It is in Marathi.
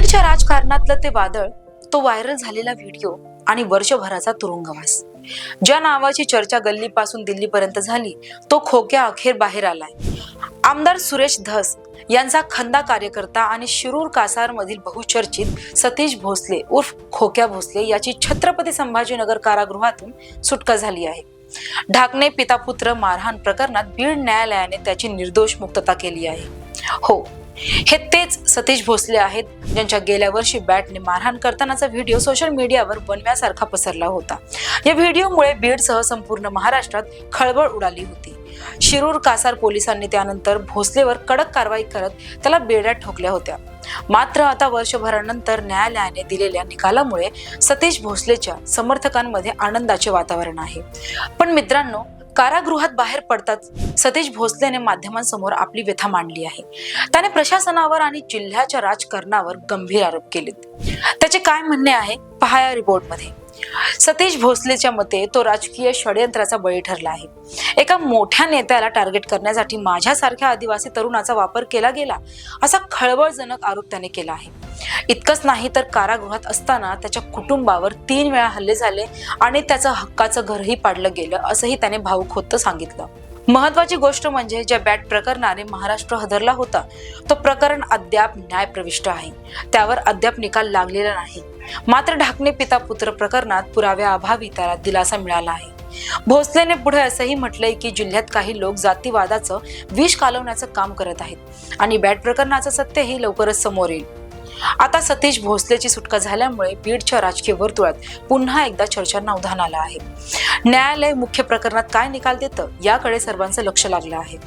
बीडच्या राजकारणातलं ते वादळ, तो व्हायरल झालेला व्हिडिओ आणि वर्षभराचा तुरुंगवास, ज्या नावाची चर्चा गल्लीपासून दिल्लीपर्यंत झाली, तो खोक्या अखेर बाहेर आलाय. आमदार सुरेश धस यांचा खंदा कार्यकर्ता आणि शिरूर कासार मधील बहुचर्चित सतीश भोसले उर्फ खोक्या भोसले याची छत्रपती संभाजीनगर कारागृहातून सुटका झाली आहे. ढाकणे पिता पुत्र मारहाण प्रकरणात बीड न्यायालयाने त्याची निर्दोष मुक्तता केली आहे. हो, हे तेच सतीश भोसले आहेत ज्यांच्या गेल्या वर्षी बॅटने मारहाण करतानाचा व्हिडिओ सोशल मीडियावर बनव्यासारखा पसरला होता. या व्हिडिओमुळे बीडसह संपूर्ण महाराष्ट्रात खळबळ उडाली होती. शिरूर कासार पोलिसांनी त्यानंतर भोसलेवर कडक कारवाई करत त्याला बेड्यात ठोकल्या होत्या. मात्र आता वर्षभरानंतर न्यायालयाने दिलेल्या निकालामुळे सतीश भोसलेच्या समर्थकांमध्ये आनंदाचे वातावरण आहे. पण मित्रांनो, कारागृहात बाहेर पडताच सतीश भोसलेने माध्यमांसमोर आपली व्यथा मांडली आहे. त्याने प्रशासनावर आणि जिल्ह्याच्या राजकारणावर गंभीर आरोप केलेत. त्याचे काय म्हणणे आहे पहा या रिपोर्टमध्ये. सतीश भोसलेच्या मते तो राजकीय षडयंत्राचा बळी ठरला आहे. एका मोठ्या नेत्याला टार्गेट करण्यासाठी माझ्यासारख्या आदिवासी तरुणाचा वापर केला गेला, असा खळबळजनक आरोप त्याने केला आहे. इतकंच नाही तर कारागृहात असताना त्याच्या कुटुंबावर 3 वेळा हल्ले झाले आणि त्याचं हक्काचं घरही पाडलं गेलं, असंही त्याने भावुक होतं सांगितलं. महत्वाची गोष्ट म्हणजे ज्या बॅट प्रकरणाने महाराष्ट्र हादरला होता, तो प्रकरण अद्याप न्यायप्रविष्ट आहे. त्यावर अद्याप निकाल लागलेला नाही. मात्र ढाकणे पिता पुत्र प्रकरणात पुराव्याअभावी त्याला दिलासा मिळाला आहे. भोसलेने पुढे असंही म्हटलंय की जिल्ह्यात काही लोक जातीवादाचं विष कालवण्याचं काम करत आहेत आणि बॅट प्रकरणाचं सत्यही लवकरच समोर येईल. आता सतीश भोसलेची सुटका झाल्यामुळे बीडच्या राजकीय वर्तुळात पुन्हा एकदा चर्चांना उधाण आलं आहे. न्यायालय मुख्य प्रकरणात काय निकाल देतं याकडे सर्वांचं लक्ष लागलं आहे.